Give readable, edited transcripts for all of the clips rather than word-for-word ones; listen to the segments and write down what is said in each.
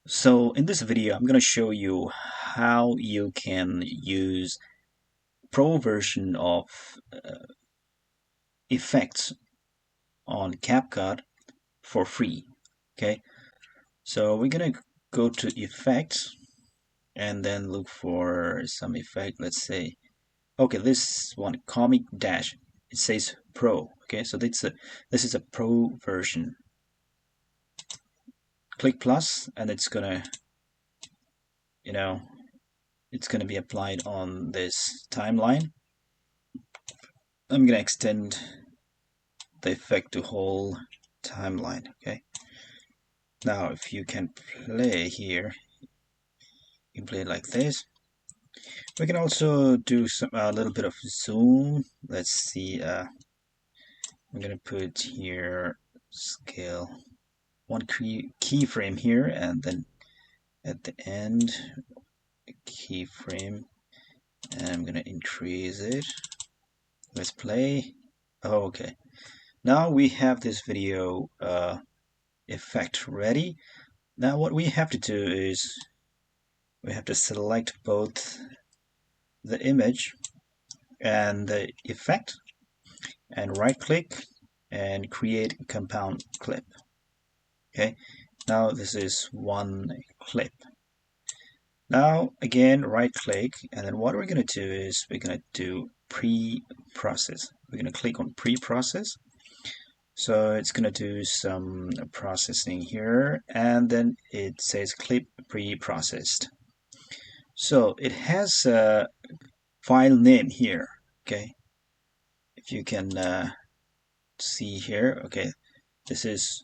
So in this video, I'm going to show you how you can use pro version of effects on CapCut for free. Okay, so we're going to go to effects and then look for some effect. Let's say, okay, this one, comic dash. It says pro. Okay, so this is a pro version. Click plus, and it's gonna, you know, it's gonna be applied on this timeline. I'm gonna extend the effect to whole timeline. Okay, now if you can play here, you can play it like this. We can also do a little bit of zoom. Let's see, I'm gonna put here scale one keyframe here, and then at the end a keyframe, and I'm gonna increase it. Let's play. Oh, okay, now we have this video effect ready. Now what we have to do is we have to select both the image and the effect and right click and create compound clip. Okay, now this is one clip. Now again right click, and then what we're going to do is we're going to do pre-process. We're going to click on pre-process. So it's going to do some processing here, and then it says clip pre-processed. So it has a file name here. Okay, if you can see here, okay, this is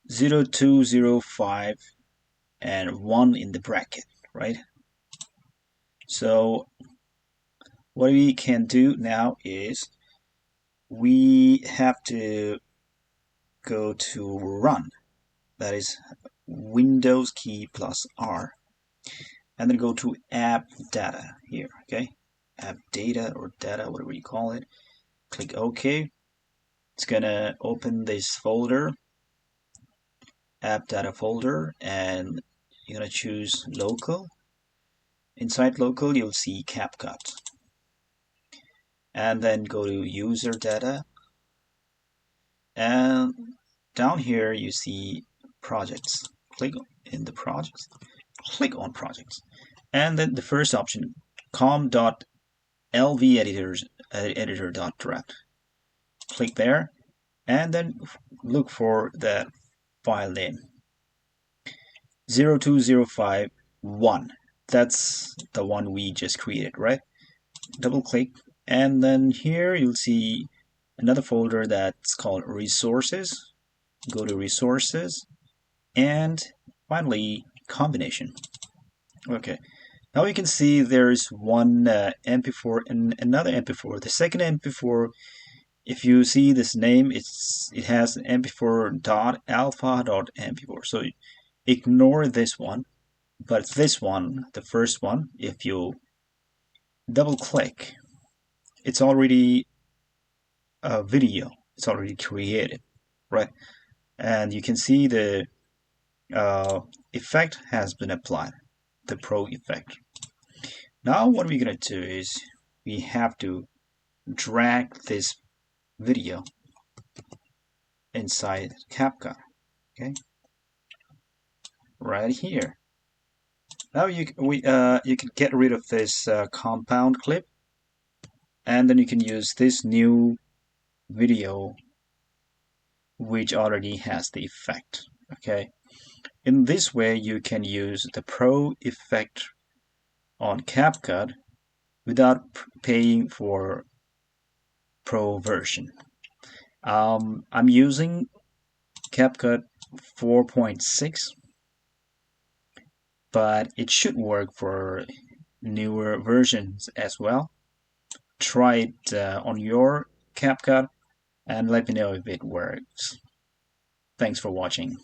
0205 and 1 in the bracket, right? So what we can do now is we have to go to run, that is Windows key plus R, and then go to app data here. Okay, app data or data, whatever you call it. Click OK. It's gonna open this folder, app data folder, and you're gonna choose local. Inside local you'll see CapCut, and then go to user data, and down here you see projects. Click in the projects, click on projects, and then the first option, com.lveditor.draft. Click there, and then look for the file name 02051. That's the one we just created, right? Double click, and then here you'll see another folder that's called resources. Go to resources, and finally combination. Okay, now you can see there's one MP4 and another MP4. The second MP4, if you see this name, it has mp4.alpha.mp4. So ignore this one, but this one, the first one, if you double click, it's already a video. It's already created, right? And you can see the effect has been applied, the pro effect. Now what we're going to do is we have to drag this video inside CapCut. Okay, right here. Now you can get rid of this compound clip, and then you can use this new video which already has the effect. Okay, in this way you can use the pro effect on CapCut without paying for pro version. I'm using CapCut 4.6, but it should work for newer versions as well. Try it on your CapCut and let me know if it works. Thanks for watching.